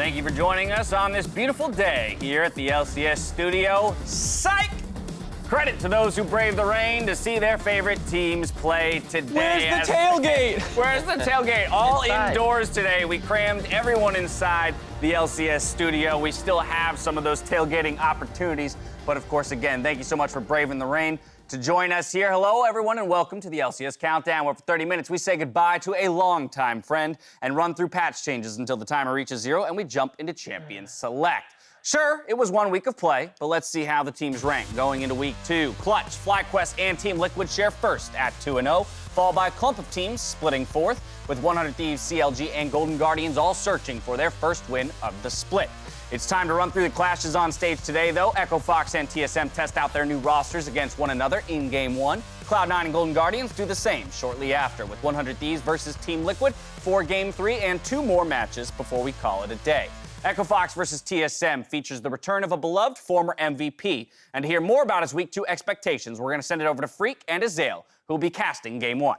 Thank you for joining us on this beautiful day here at the LCS studio. Psych! Credit to those who braved the rain to see their favorite teams play today. Where's the tailgate? Where's the tailgate? All indoors today. We crammed everyone inside the LCS studio. We still have some of those tailgating opportunities. But of course, again, thank you so much for braving the rain to join us here. Hello, everyone, and welcome to the LCS Countdown, where for 30 minutes we say goodbye to a longtime friend and run through patch changes until the timer reaches 0 and we jump into Champion Select. Sure, it was 1 week of play, but let's see how the teams rank going into week 2. Clutch, FlyQuest, and Team Liquid share first at 2-0, followed by a clump of teams splitting fourth, with 100 Thieves, CLG, and Golden Guardians all searching for their first win of the split. It's time to run through the clashes on stage today, though. Echo Fox and TSM test out their new rosters against one another in Game 1. Cloud9 and Golden Guardians do the same shortly after, with 100 Thieves versus Team Liquid for Game 3 and 2 more matches before we call it a day. Echo Fox versus TSM features the return of a beloved former MVP. And to hear more about his Week 2 expectations, we're going to send it over to Freak and Azale, who will be casting Game 1.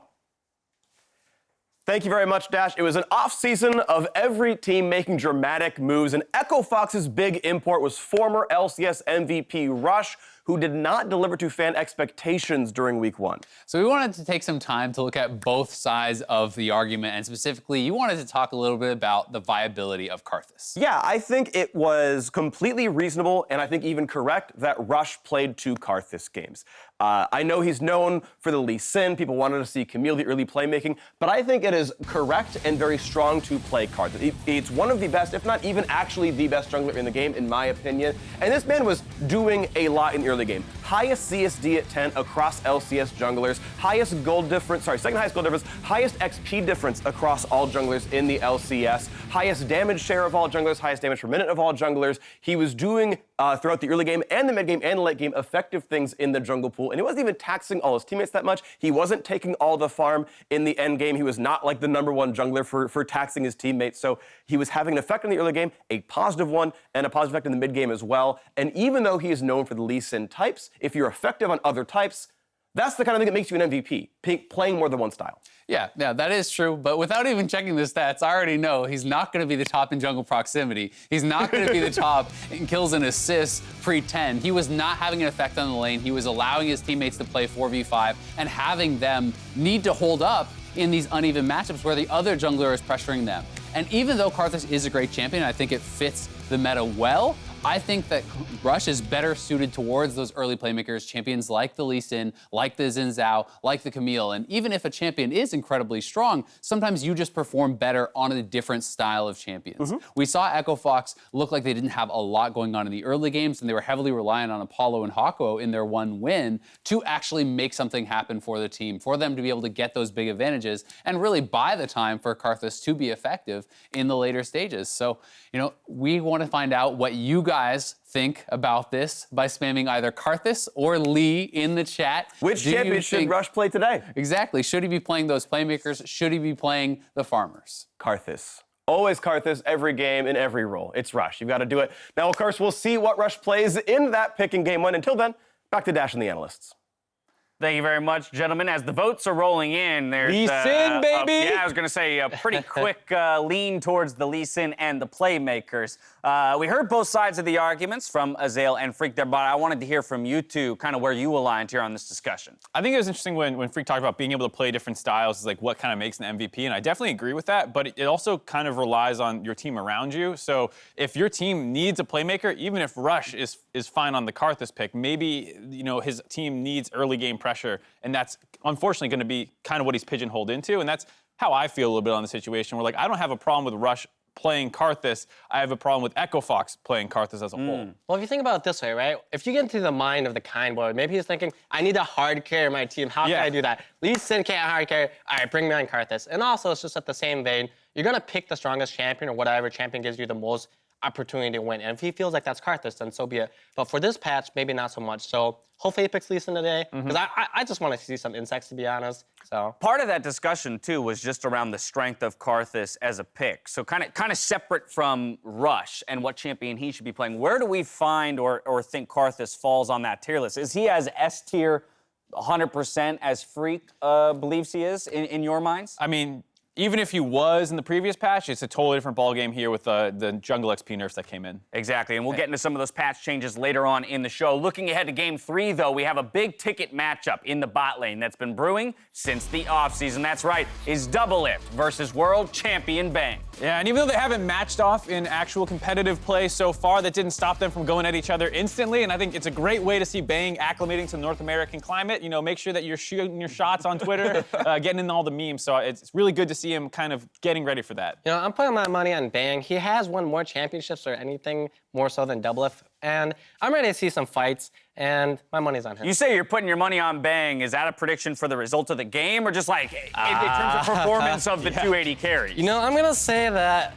Thank you very much, Dash. It was an off-season of every team making dramatic moves, and Echo Fox's big import was former LCS MVP Rush, who did not deliver to fan expectations during Week 1. So we wanted to take some time to look at both sides of the argument, and specifically, you wanted to talk a little bit about the viability of Karthus. Yeah, I think it was completely reasonable, and I think even correct, that Rush played 2 Karthus games. I know he's known for the Lee Sin. People wanted to see Camille, the early playmaking, but I think it is correct and very strong to play Karthus. It's one of the best, if not even actually the best jungler in the game, in my opinion. And this man was doing a lot in the early game. Highest CSD at 10 across LCS junglers, highest gold difference, second highest gold difference, highest XP difference across all junglers in the LCS, highest damage share of all junglers, highest damage per minute of all junglers. He was doing, throughout the early game and the mid game and the late game, effective things in the jungle pool, and he wasn't even taxing all his teammates that much. He wasn't taking all the farm in the end game. He was not like the #1 jungler for taxing his teammates, so he was having an effect in the early game, a positive one, and a positive effect in the mid game as well. And even though he is known for the Lee Sin types, if you're effective on other types, that's the kind of thing that makes you an MVP, playing more than one style. Yeah, that is true, but without even checking the stats, I already know he's not going to be the top in jungle proximity. He's not going to be the top in kills and assists pre-10. He was not having an effect on the lane. He was allowing his teammates to play 4v5 and having them need to hold up in these uneven matchups where the other jungler is pressuring them. And even though Karthus is a great champion, I think it fits the meta well, I think that Rush is better suited towards those early playmakers, champions like the Lee Sin, like the Xin Zhao, like the Camille. And even if a champion is incredibly strong, sometimes you just perform better on a different style of champions. We saw Echo Fox look like they didn't have a lot going on in the early games, and they were heavily reliant on Apollo and Hako in their one win to actually make something happen for the team, for them to be able to get those big advantages and really buy the time for Karthus to be effective in the later stages. So, we want to find out what you guys think about this by spamming either Karthus or Lee in the chat. Which champion should Rush play today? Exactly. Should he be playing those playmakers? Should he be playing the farmers? Karthus. Always Karthus, every game, in every role. It's Rush. You've got to do it. Now, of course, we'll see what Rush plays in that pick in Game 1. Until then, back to Dash and the analysts. Thank you very much, gentlemen. As the votes are rolling in, there's Lee Sin, baby! I was going to say a pretty quick lean towards the Lee Sin and the playmakers. We heard both sides of the arguments from Azale and Freak there, but I wanted to hear from you two, kind of where you aligned here on this discussion. I think it was interesting when Freak talked about being able to play different styles, is like what kind of makes an MVP, and I definitely agree with that, but it also kind of relies on your team around you. So if your team needs a playmaker, even if Rush is fine on the Karthus pick, maybe his team needs early game pressure, and that's unfortunately going to be kind of what he's pigeonholed into, and that's how I feel a little bit on the situation, where like I don't have a problem with Rush playing Karthus. I have a problem with Echo Fox playing Karthus as a whole. Well, if you think about it this way, right? If you get into the mind of the kind boy, maybe he's thinking, I need a hard carry in my team. How can I do that? Lee Sin can't hard carry. All right, bring me on Karthus. And also, it's just at the same vein, you're going to pick the strongest champion or whatever champion gives you the most opportunity to win. And if he feels like that's Karthus, then so be it. But for this patch, maybe not so much. So hopefully he picks Lee Sin today, because I just want to see some insects, to be honest. So part of that discussion too was just around the strength of Karthus as a pick. So kind of separate from Rush and what champion he should be playing. Where do we find or think Karthus falls on that tier list? Is he as S tier 100% as Freak believes he is in your minds? I mean, even if he was in the previous patch, it's a totally different ballgame here with the jungle XP nerfs that came in. Exactly, and we'll get into some of those patch changes later on in the show. Looking ahead to Game 3, though, we have a big ticket matchup in the bot lane that's been brewing since the offseason. That's right, is Doublelift versus world champion Bang. Yeah, and even though they haven't matched off in actual competitive play so far, that didn't stop them from going at each other instantly, and I think it's a great way to see Bang acclimating to the North American climate. You know, make sure that you're shooting your shots on Twitter, getting in all the memes, so it's really good to see him kind of getting ready for that. You know, I'm putting my money on Bang. He has won more championships or anything more so than Doublelift, and I'm ready to see some fights, and my money's on him. You say you're putting your money on Bang. Is that a prediction for the result of the game, or just like in terms of performance of the 280 carries? You know, I'm gonna say that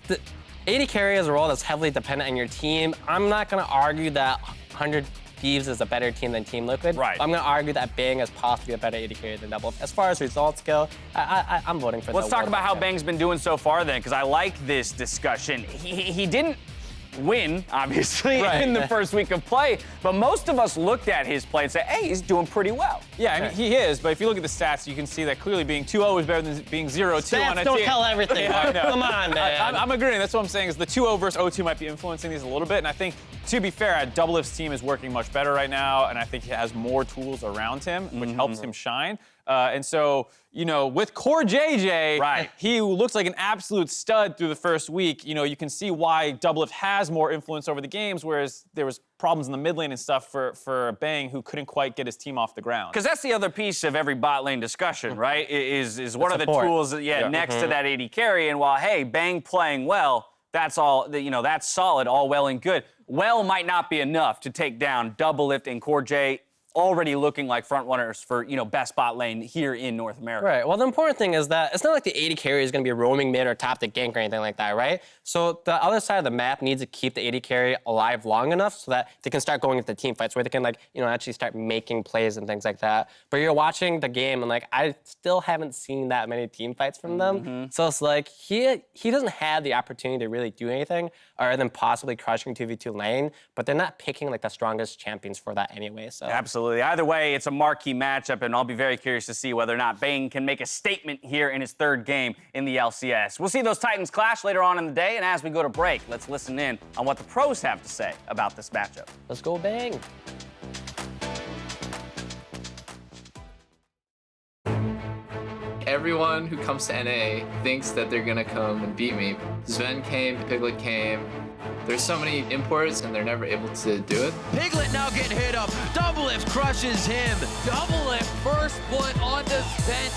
the 80 carry is a role that's heavily dependent on your team. I'm not gonna argue that 100 Thieves is a better team than Team Liquid. Right. I'm gonna argue that Bang is possibly a better 80 carry than Doublelift. As far as results go, I'm voting for Let's the talk world about how champ. Bang's been doing so far then, because I like this discussion. He didn't win, obviously, Right. in the first week of play, but most of us looked at his play and said, hey, he's doing pretty well. Yeah, I mean, he is, but if you look at the stats, you can see that clearly being 2-0 is better than being 0-2 on a Stats don't team. tell everything. Yeah, I know. Come on, man. I'm agreeing. That's what I'm saying is the 2-0 versus 0-2 might be influencing these a little bit, and I think, to be fair, Doublelift's team is working much better right now, and I think he has more tools around him, which helps him shine. And so, you know, with Core JJ, Right. he looks like an absolute stud through the first week. You know, you can see why Doublelift has more influence over the games, whereas there was problems in the mid lane and stuff for Bang, who couldn't quite get his team off the ground. Because that's the other piece of every bot lane discussion, right? Is what are the support. tools, next to that 80 carry? And while, hey, Bang playing well, that's all, you know, that's solid, all well and good. Well might not be enough to take down Doublelift and Core J, already looking like front runners for, you know, best bot lane here in North America. Right. Well, the important thing is that it's not like the 80 carry is going to be roaming mid or top the gank or anything like that, right? So the other side of the map needs to keep the 80 carry alive long enough so that they can start going into team fights where they can, like, you know, actually start making plays and things like that. But you're watching the game and, like, I still haven't seen that many team fights from them. So it's like he doesn't have the opportunity to really do anything other than possibly crushing 2v2 lane, but they're not picking, like, the strongest champions for that anyway. So Absolutely. Either way, it's a marquee matchup, and I'll be very curious to see whether or not Bang can make a statement here in his third game in the LCS. We'll see those Titans clash later on in the day, and as we go to break, let's listen in on what the pros have to say about this matchup. let's go Bang. Everyone who comes to NA thinks that they're gonna come and beat me. Sven came, Piglet came. There's so many imports and they're never able to do it. Piglet now getting hit up. Doublelift crushes him. Doublelift first blood on the bench.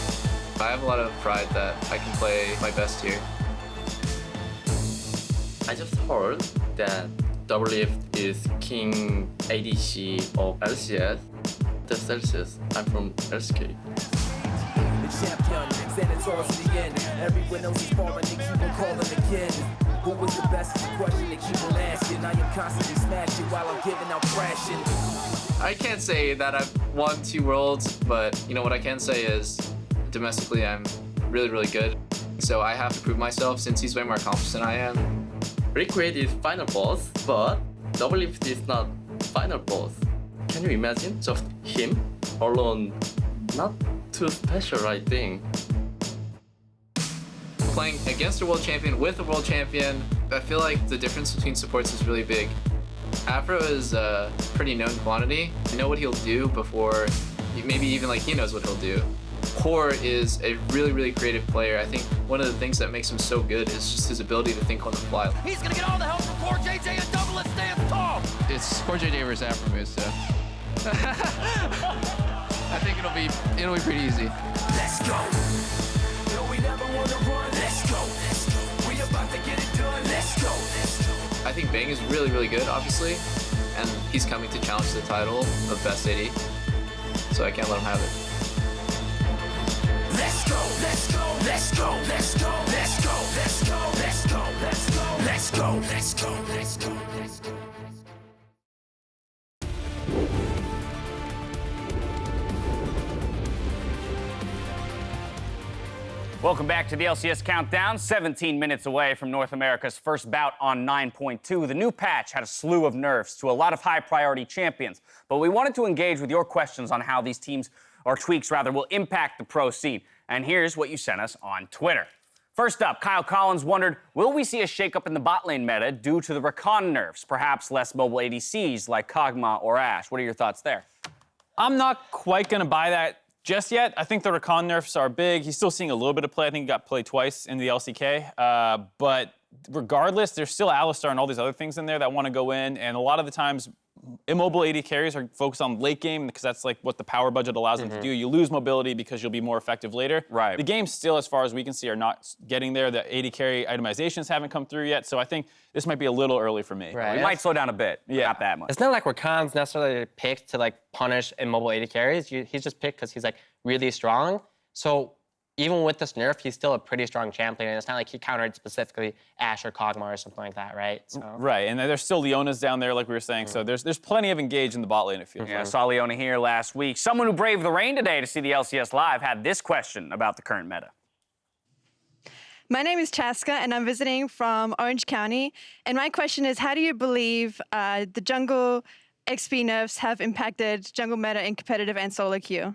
I have a lot of pride that I can play my best here. I just heard that Doublelift is king ADC of LCS. The Celsius. I'm from LCK. The champion, and it's all to the end. Everyone else is falling, they keep on calling again. Who was the best is the question they keep on asking. I am constantly smashing while I'm giving out crashing. I can't say that I've won 2 worlds, but you know what I can say is domestically I'm really, really good. So I have to prove myself since he's way more accomplished than I am. Liquid is final boss, but Doublelift is not final boss. Can you imagine just him alone? Not too special, I think. Playing against a world champion with a world champion, I feel like the difference between supports is really big. Afro is a pretty known quantity. I know what he'll do before, maybe even like he knows what he'll do. Core is a really, really creative player. I think one of the things that makes him so good is just his ability to think on the fly. He's gonna get all the help from Core JJ and Doublelift stands tall. It's Core JJ versus Afro Moose, so I think it'll be pretty easy. Let's go. No, we never want to run. Let's go. We about to get it done. Let's go. I think Bang is really, really good, obviously, and he's coming to challenge the title of Best 80, so I can't let him have it. Let's go. Let's go. Let's go. Let's go. Let's go. Let's go. Let's go. Let's go. Let's go. Let's go. Let's go. Let's go. Welcome back to the LCS Countdown, 17 minutes away from North America's first bout on 9.2. The new patch had a slew of nerfs to a lot of high-priority champions, but we wanted to engage with your questions on how these teams, or tweaks rather, will impact the pro scene. And here's what you sent us on Twitter. First up, Kyle Collins wondered, will we see a shakeup in the bot lane meta due to the Rakan nerfs? Perhaps less mobile ADCs like Kog'Maw or Ashe. What are your thoughts there? I'm not quite going to buy that just yet. I think the Rakan nerfs are big. He's still seeing a little bit of play. I think he got played twice in the LCK. But regardless, there's still Alistar and all these other things in there that want to go in. And a lot of the times, immobile AD carries are focused on late game because that's like what the power budget allows them to do. You lose mobility because you'll be more effective later. Right. The games still, as far as we can see, are not getting there. The AD carry itemizations haven't come through yet. So I think this might be a little early for me. Right. We might slow down a bit. Yeah. Not that much. It's not like Rakan's necessarily picked to like punish immobile AD carries. He's just picked because he's like really strong. So even with this nerf, he's still a pretty strong champion. And it's not like he countered specifically Ashe or Kog'Maw or something like that, right? So. Right, and there's still Leona's down there, like we were saying. So there's plenty of engage in the bot lane, it feels Yeah, I like. saw Leona here last week. Someone who braved the rain today to see the LCS live had this question about the current meta. My name is Chaska, and I'm visiting from Orange County. And my question is, how do you believe the jungle XP nerfs have impacted jungle meta in competitive and solo queue?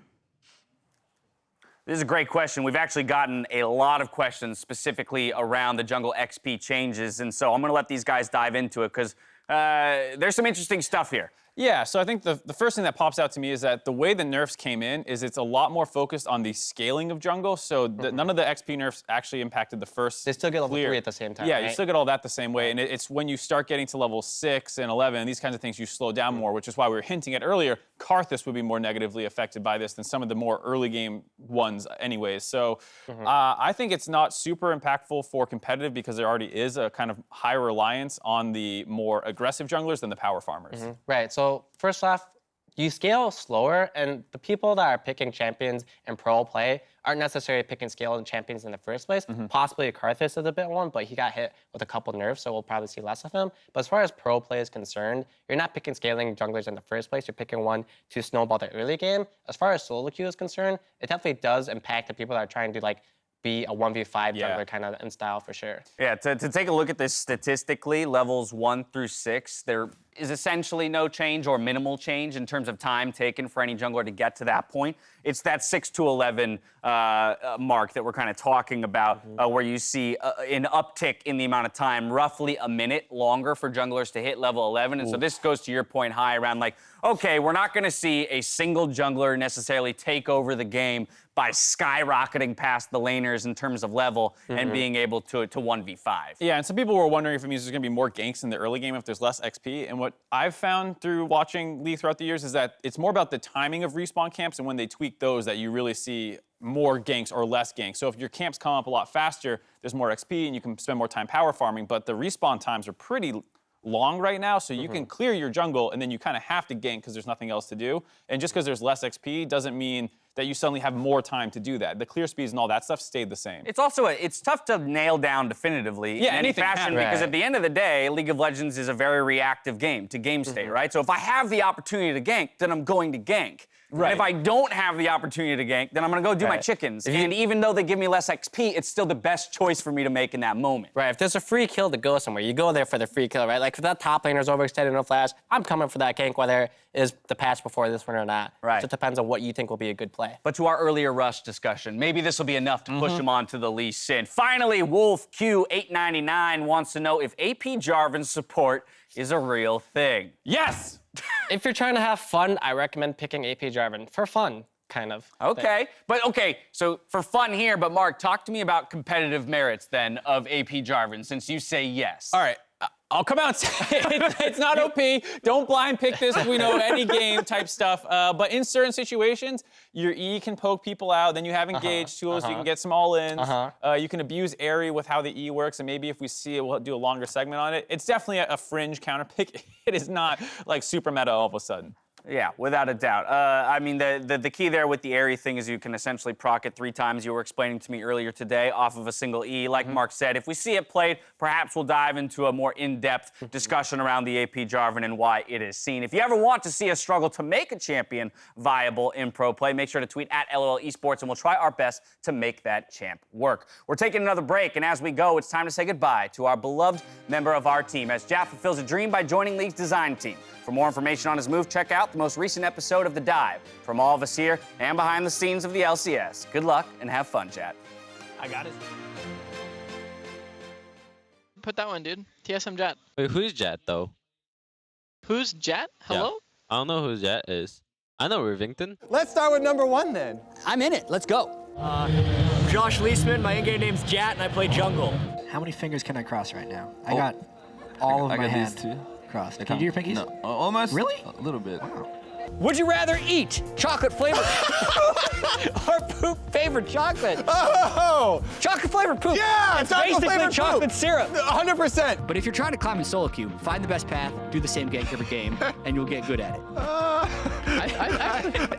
This is a great question. We've actually gotten a lot of questions specifically around the jungle XP changes, and so I'm going to let these guys dive into it because there's some interesting stuff here. Yeah, so I think the first thing that pops out to me is that the way the nerfs came in is it's a lot more focused on the scaling of jungle. So none of the XP nerfs actually impacted the first. They still get level clear. 3 at the same time, Yeah, right? you still get all that the same way. And it's when you start getting to level 6 and 11 and these kinds of things, you slow down more, which is why we were hinting at earlier, Karthus would be more negatively affected by this than some of the more early game ones anyways. So I think it's not super impactful for competitive because there already is a kind of high reliance on the more aggressive junglers than the power farmers. Right, so first off, you scale slower, and the people that are picking champions in pro play aren't necessarily picking scale champions in the first place. Possibly Karthus is a bit one, but he got hit with a couple nerfs, so we'll probably see less of him. But as far as pro play is concerned, you're not picking scaling junglers in the first place. You're picking one to snowball the early game. As far as solo queue is concerned, it definitely does impact the people that are trying to like be a 1v5 jungler kind of in style for sure. Yeah, to take a look at this statistically, levels 1 through 6, there is essentially no change or minimal change in terms of time taken for any jungler to get to that point. It's that 6 to 11 mark that we're kind of talking about, where you see an uptick in the amount of time, roughly a minute longer for junglers to hit level 11. And so this goes to your point high around like, okay, we're not going to see a single jungler necessarily take over the game by skyrocketing past the laners in terms of level and being able to 1v5. Yeah, and some people were wondering if it means there's going to be more ganks in the early game if there's less XP. And what I've found through watching League throughout the years is that it's more about the timing of respawn camps and when they tweak those that you really see more ganks or less ganks. So if your camps come up a lot faster, there's more XP and you can spend more time power farming, but the respawn times are pretty long right now, so you can clear your jungle and then you kind of have to gank because there's nothing else to do. And just because there's less XP doesn't mean that you suddenly have more time to do that. The clear speeds and all that stuff stayed the same. It's also, it's tough to nail down definitively in any anything fashion happens. because at the end of the day, League of Legends is a very reactive game to game state, right? So if I have the opportunity to gank, then I'm going to gank. Right. And if I don't have the opportunity to gank, then I'm going to go do my chickens. And even though they give me less XP, it's still the best choice for me to make in that moment. Right, if there's a free kill to go somewhere, you go there for the free kill, right? Like if that top laner's overextended no flash, I'm coming for that gank, whether it is the patch before this one or not. Right. It just depends on what you think will be a good play. But to our earlier Rush discussion, maybe this will be enough to push him on to the Lee Sin. Finally, Wolf Q899 wants to know if AP Jarvan's support is a real thing. Yes! If you're trying to have fun, I recommend picking AP Jarvan for fun, kind of. Okay, but okay, so for fun here, but Mark, talk to me about competitive merits then of AP Jarvan, since you say yes. All right, I'll come out and say it's not OP. Don't blind pick this if we know any game type stuff. But in certain situations, your E can poke people out. Then you have engage tools. You can get some all-ins. You can abuse Airy with how the E works. And maybe if we see it, we'll do a longer segment on it. It's definitely a fringe counter pick. It is not like super meta all of a sudden. Yeah, without a doubt. I mean, the key there with the Airy thing is you can essentially proc it 3 times. You were explaining to me earlier today off of a single E. Like Mark said, if we see it played, perhaps we'll dive into a more in-depth discussion around the AP Jarvan and why it is seen. If you ever want to see us struggle to make a champion viable in pro play, make sure to tweet at LOL Esports, and we'll try our best to make that champ work. We're taking another break, and as we go, it's time to say goodbye to our beloved member of our team, as Jaff fulfills a dream by joining League's design team. For more information on his move, check out the most recent episode of The Dive. From all of us here and behind the scenes of the LCS, good luck and have fun, chat. I got it. Put that one, dude. TSM Jet. Wait, who's Jet though? Who's Jet? Hello? Yeah. I don't know who Jet is. I know Rivington. Let's start with number 1 then. I'm in it. Let's go. Josh Leisman, my in-game name's Jat, and I play jungle. How many fingers can I cross right now? I got all of my hand crossed. Can you do your pinkies? No, almost. Really? A little bit. Wow. Would you rather eat chocolate flavored or poop flavored chocolate? Oh! Chocolate flavored poop. Yeah, it's basically chocolate syrup. 100%. But if you're trying to climb in solo queue, find the best path, do the same gank every game, and you'll get good at it.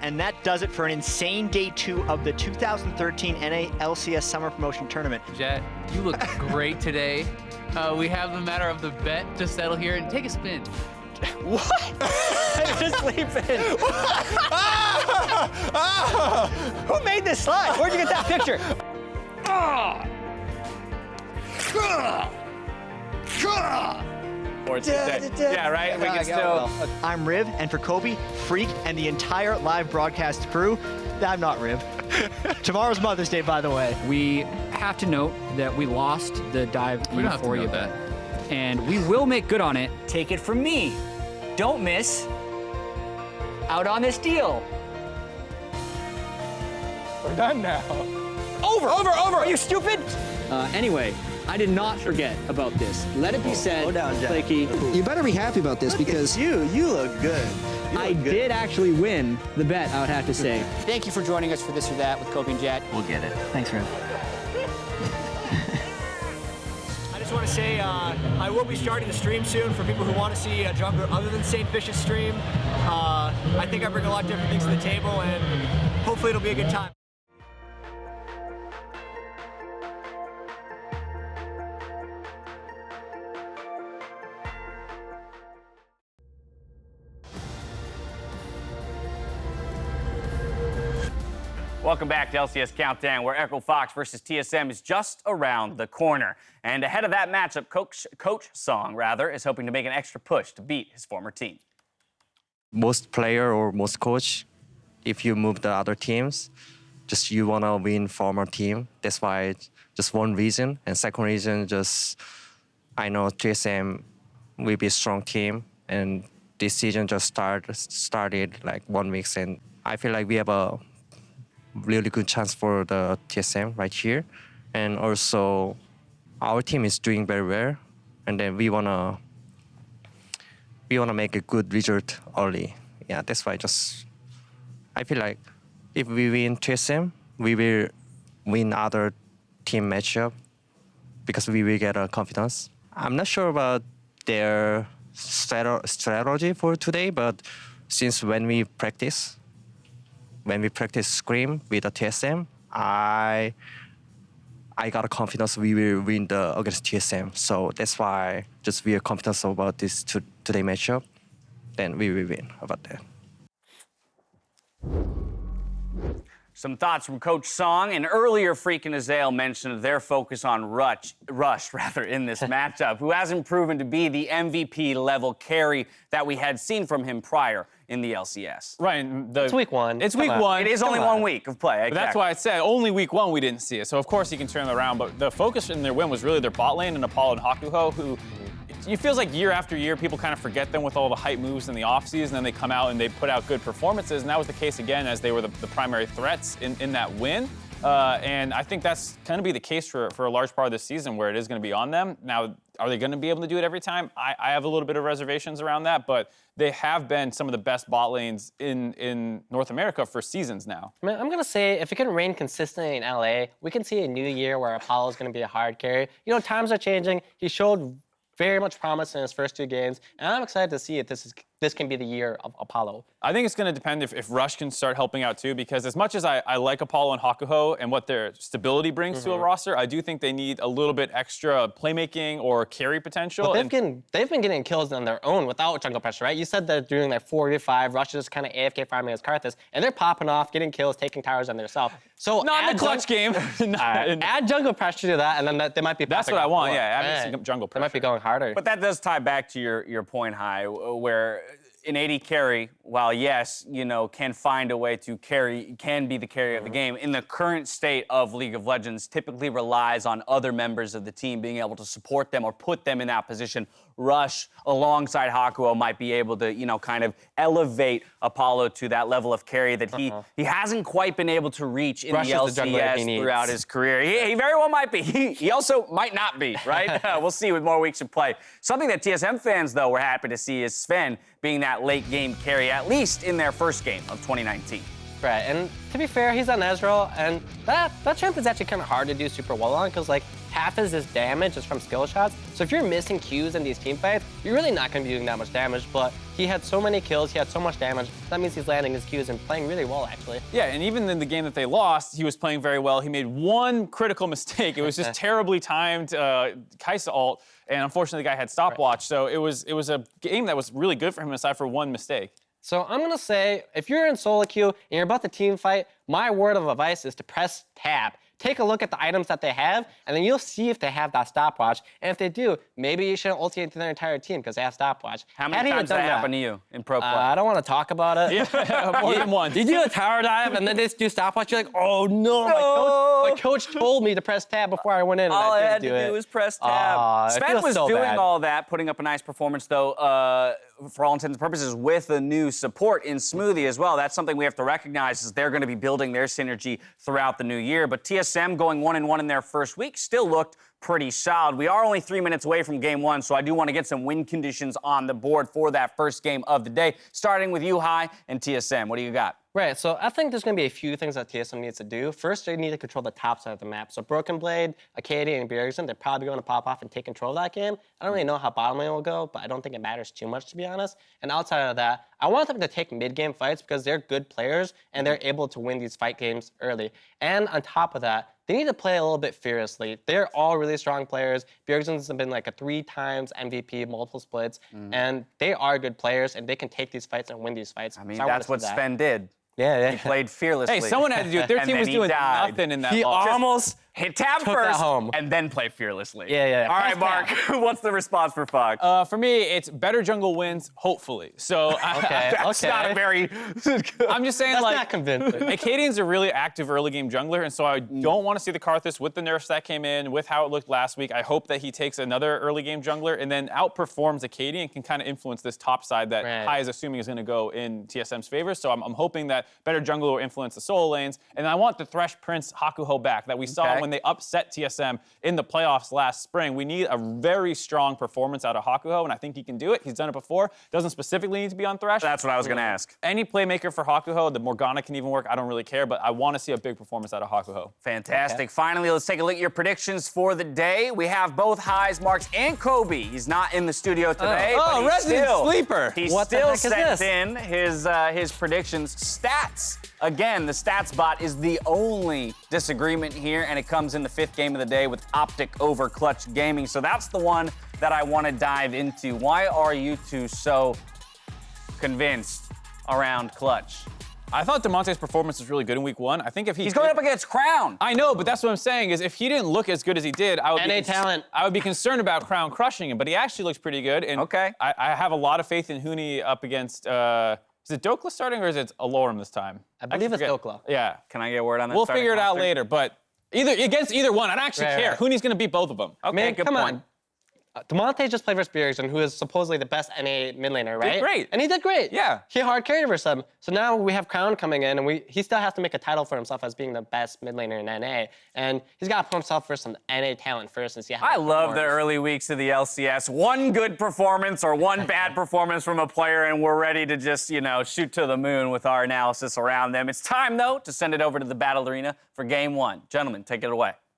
And that does it for an insane day 2 of the 2013 NA LCS Summer Promotion Tournament. Jet, you look great today. We have the matter of the bet to settle here and take a spin. What? Just leave it. Who made this slide? Where'd you get that picture? Yeah, right? We can still... I'm Riv, and for Kobe, Freak, and the entire live broadcast crew, I'm not Riv. Tomorrow's Mother's Day, by the way. We have to note that we lost the dive euphoria bet, and we will make good on it. Take it from me. Don't miss out on this deal. We're done now. Over! Are you stupid? Anyway, I did not forget about this. Let it be said, Slow down, Jack. Flaky. You better be happy about this because you look good. I did actually win the bet, I would have to say. Thank you for joining us for This or That with Kobe and Jet. We'll get it. Thanks, Riv. I just want to say I will be starting the stream soon for people who want to see a jungler other than St. Fish's stream. I think I bring a lot of different things to the table, and hopefully it'll be a good time. Welcome back to LCS Countdown, where Echo Fox versus TSM is just around the corner. And ahead of that matchup, Coach Song, is hoping to make an extra push to beat his former team. Most player or most coach, if you move the other teams, just you want to win former team. That's why just one reason. And second reason, just I know TSM will be a strong team. And this season just started like 1 week. And I feel like we have a really good chance for the TSM right here. And also our team is doing very well. And then we wanna make a good result early. Yeah, that's why I feel like if we win TSM, we will win other team matchup because we will get a confidence. I'm not sure about their strategy for today, but since when we practice Scream with the TSM, I got a confidence we will win against TSM. So that's why we are confident about this today matchup. Then we will win about that. Some thoughts from Coach Song, and earlier Freak and Azael mentioned their focus on Rush in this matchup, who hasn't proven to be the MVP level carry that we had seen from him prior in the LCS. Right. It's week 1. It's week 1. It is only 1 week of play. But that's why I said only week 1 we didn't see it. So of course he can turn it around, but the focus in their win was really their bot lane and Apollo and Hakuho, who it feels like year after year people kind of forget them with all the hype moves in the offseason, and then they come out and they put out good performances, and that was the case again as they were the primary threats in that win. And I think that's going to be the case for a large part of this season where it is going to be on them. Now, are they going to be able to do it every time? I have a little bit of reservations around that, but they have been some of the best bot lanes in North America for seasons now. I mean, I'm going to say if it can reign consistently in LA, we can see a new year where Apollo's going to be a hard carry. You know, times are changing. He showed very much promise in his first 2 games, and I'm excited to see if this can be the year of Apollo. I think it's going to depend if Rush can start helping out too, because as much as I like Apollo and Hakuho and what their stability brings to a roster, I do think they need a little bit extra playmaking or carry potential. But they've been getting kills on their own without jungle pressure, right? You said they're doing like 4v5, Rush is kind of AFK farming as Karthus, and they're popping off, getting kills, taking towers on themselves. So not in the clutch game. Add jungle pressure to that, and then they might be. That's what I want. Yeah, add some jungle pressure. They might be going harder. But that does tie back to your point, Hai, where an AD carry, while yes, can find a way to carry, can be the carry of the game, in the current state of League of Legends, typically relies on other members of the team being able to support them or put them in that position. Rush alongside Hakuho might be able to, kind of elevate Apollo to that level of carry that he hasn't quite been able to reach in Rush the is the jungler he LCS needs. throughout his career. He very well might be. He also might not be, right? We'll see with more weeks of play. Something that TSM fans, though, were happy to see is Sven being that late game carry, at least in their first game of 2019. Right, and to be fair, he's on Ezreal, and that champ is actually kind of hard to do super well on, because like half of his damage is from skill shots. So if you're missing Qs in these team fights, you're really not going to be doing that much damage. But he had so many kills, he had so much damage. That means he's landing his Qs and playing really well, actually. Yeah, and even in the game that they lost, he was playing very well. He made one critical mistake. It was just terribly timed Kai'Sa ult, and unfortunately the guy had stopwatch. So it was a game that was really good for him aside for one mistake. So I'm gonna say, if you're in solo queue and you're about to team fight, my word of advice is to press tab. Take a look at the items that they have, and then you'll see if they have that stopwatch. And if they do, maybe you shouldn't ultimate their entire team because they have stopwatch. How many times did that happen to you in pro play? I don't want to talk about it. Yeah, more than once. Did you do a tower dive and then they just do stopwatch? You're like, oh no, my coach told me to press tab before I went in. And All I didn't had to do was press tab. Sven was doing all that, putting up a nice performance, though, for all intents and purposes, with a new support in Smoothie as well. That's something we have to recognize, is they're going to be building their synergy throughout the new year. But TSM going 1-1 in their first week still looked pretty solid. We are only 3 minutes away from game one, so I do want to get some win conditions on the board for that first game of the day, starting with you, Hai, and TSM. What do you got? Right, so I think there's going to be a few things that TSM needs to do. First, they need to control the top side of the map. So Broken Blade, Acadia, and Bjergsen, they're probably going to pop off and take control of that game. I don't really know how bottom lane will go, but I don't think it matters too much, to be honest. And outside of that, I want them to take mid-game fights because they're good players and they're able to win these fight games early. And on top of that, they need to play a little bit fearlessly. They're all really strong players. Bjergsen's been like a 3 times MVP, multiple splits, and they are good players, and they can take these fights and win these fights. I mean, that's what Sven did. Yeah. He played fearlessly. Hey, someone had to do it. Their team was doing nothing in that He loss. almost hit tab took first that home. and then play fearlessly. Yeah. All right, Mark, what's the response for Fox? For me, it's better jungle wins, hopefully. So That's not a very... I'm just saying, That's like, not convincing. Acadian's a really active early game jungler, and so I don't want to see the Karthus with the nerfs that came in, with how it looked last week. I hope that he takes another early game jungler and then outperforms Acadian and can kind of influence this top side that Hai is assuming is going to go in TSM's favor. So I'm hoping that better jungler will influence the solo lanes. And I want the Thresh Prince Hakuho back that we saw when they upset TSM in the playoffs last spring. We need a very strong performance out of Hakuho, and I think he can do it. He's done it before. Doesn't specifically need to be on Thresh. That's what I was going to ask. Any playmaker for Hakuho, the Morgana can even work. I don't really care, but I want to see a big performance out of Hakuho. Fantastic. Finally, let's take a look at your predictions for the day. We have both Hai's, Mark's, and Kobe. He's not in the studio today, but resident sleeper. He What the still heck is sent this? in his predictions. Stats. Again, the stats bot is the only disagreement here, and it comes in the 5th game of the day with Optic over Clutch Gaming. So that's the one that I want to dive into. Why are you two so convinced around Clutch? I thought Demonte's performance was really good in week 1. I think if He's going up against Crown. I know, but that's what I'm saying is if he didn't look as good as he did, I would be concerned about Crown crushing him. But he actually looks pretty good. And I have a lot of faith in Huni up against. Is it Dokla starting or is it Alorum this time? I believe it's Dokla. Yeah. Can I get a word on that? We'll figure it out later, but against either one, I don't actually care. Huni's going to beat both of them. Okay, Man, good come point. on. Demonte just played versus Bjergsen, who is supposedly the best NA mid laner, right? Did great. And he did great. Yeah. He hard carried versus him. So now we have Crown coming in, and he still has to make a title for himself as being the best mid laner in NA. And he's got to put himself versus some NA talent first and see how I he love the performs. early weeks of the LCS. One good performance or one bad performance from a player, and we're ready to just, shoot to the moon with our analysis around them. It's time, though, to send it over to the Battle Arena for Game 1. Gentlemen, take it away.